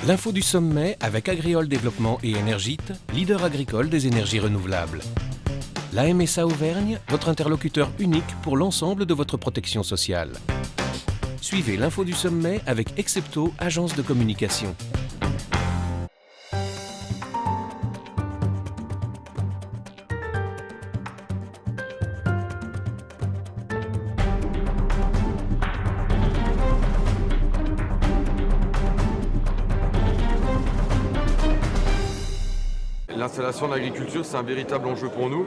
L'info du sommet avec Agriole Développement et Énergite, leader agricole des énergies renouvelables. La MSA Auvergne, votre interlocuteur unique pour l'ensemble de votre protection sociale. Suivez l'info du sommet avec Excepto, agence de communication. L'installation de l'agriculture, c'est un véritable enjeu pour nous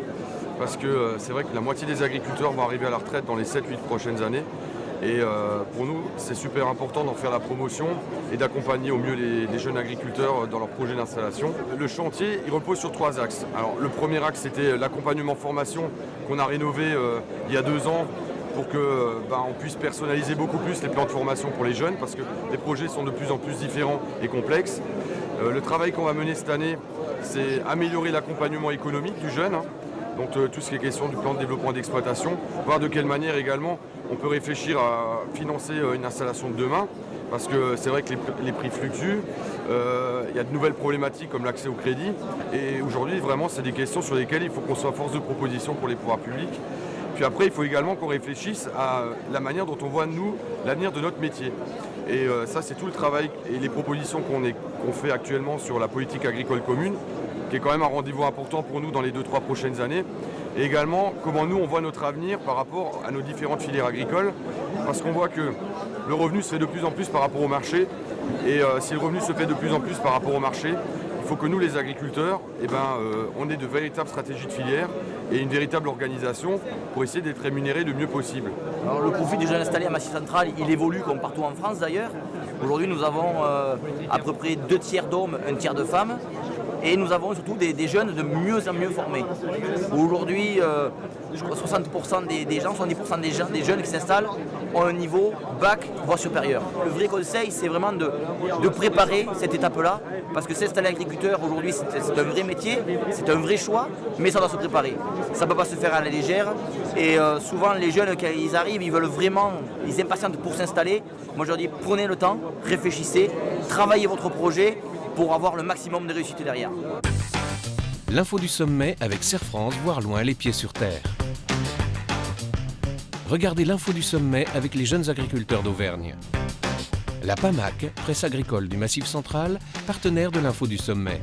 parce que c'est vrai que la moitié des agriculteurs vont arriver à la retraite dans les 7-8 prochaines années. Et pour nous, c'est super important d'en faire la promotion et d'accompagner au mieux les jeunes agriculteurs dans leur projet d'installation. Le chantier, il repose sur 3 axes. Alors, le premier axe, c'était l'accompagnement formation qu'on a rénové il y a 2 ans pour qu'on puisse personnaliser beaucoup plus les plans de formation pour les jeunes parce que les projets sont de plus en plus différents et complexes. Le travail qu'on va mener cette année, c'est améliorer l'accompagnement économique du jeune. Donc tout ce qui est question du plan de développement d'exploitation, voir de quelle manière également on peut réfléchir à financer une installation de demain, parce que c'est vrai que les prix fluctuent, il y a de nouvelles problématiques comme l'accès au crédit, et aujourd'hui vraiment c'est des questions sur lesquelles il faut qu'on soit force de proposition pour les pouvoirs publics. Puis après il faut également qu'on réfléchisse à la manière dont on voit nous l'avenir de notre métier. Et ça c'est tout le travail et les propositions qu'on fait actuellement sur la politique agricole commune, qui est quand même un rendez-vous important pour nous dans les 2-3 prochaines années. Et également, comment nous, on voit notre avenir par rapport à nos différentes filières agricoles. Parce qu'on voit que le revenu se fait de plus en plus par rapport au marché. Et si le revenu se fait de plus en plus par rapport au marché, il faut que nous, les agriculteurs, on ait de véritables stratégies de filière et une véritable organisation pour essayer d'être rémunérés le mieux possible. Alors, le profil du jeune installé à Massif Central, il évolue comme partout en France d'ailleurs. Aujourd'hui, nous avons à peu près 2 tiers d'hommes, 1 tiers de femmes. Et nous avons surtout des jeunes de mieux en mieux formés. Aujourd'hui, je crois 60% des gens, 70% des jeunes qui s'installent ont un niveau bac, voire supérieur. Le vrai conseil, c'est vraiment de préparer cette étape-là, parce que s'installer agriculteur aujourd'hui, c'est un vrai métier, c'est un vrai choix, mais ça doit se préparer. Ça ne peut pas se faire à la légère. Et souvent, les jeunes, quand ils arrivent, ils impatientent pour s'installer. Moi, je leur dis, prenez le temps, réfléchissez, travaillez votre projet, pour avoir le maximum de réussite derrière. L'info du sommet avec Serre France, voir loin les pieds sur terre. Regardez l'info du sommet avec les jeunes agriculteurs d'Auvergne. La PAMAC, presse agricole du Massif Central, partenaire de l'info du sommet.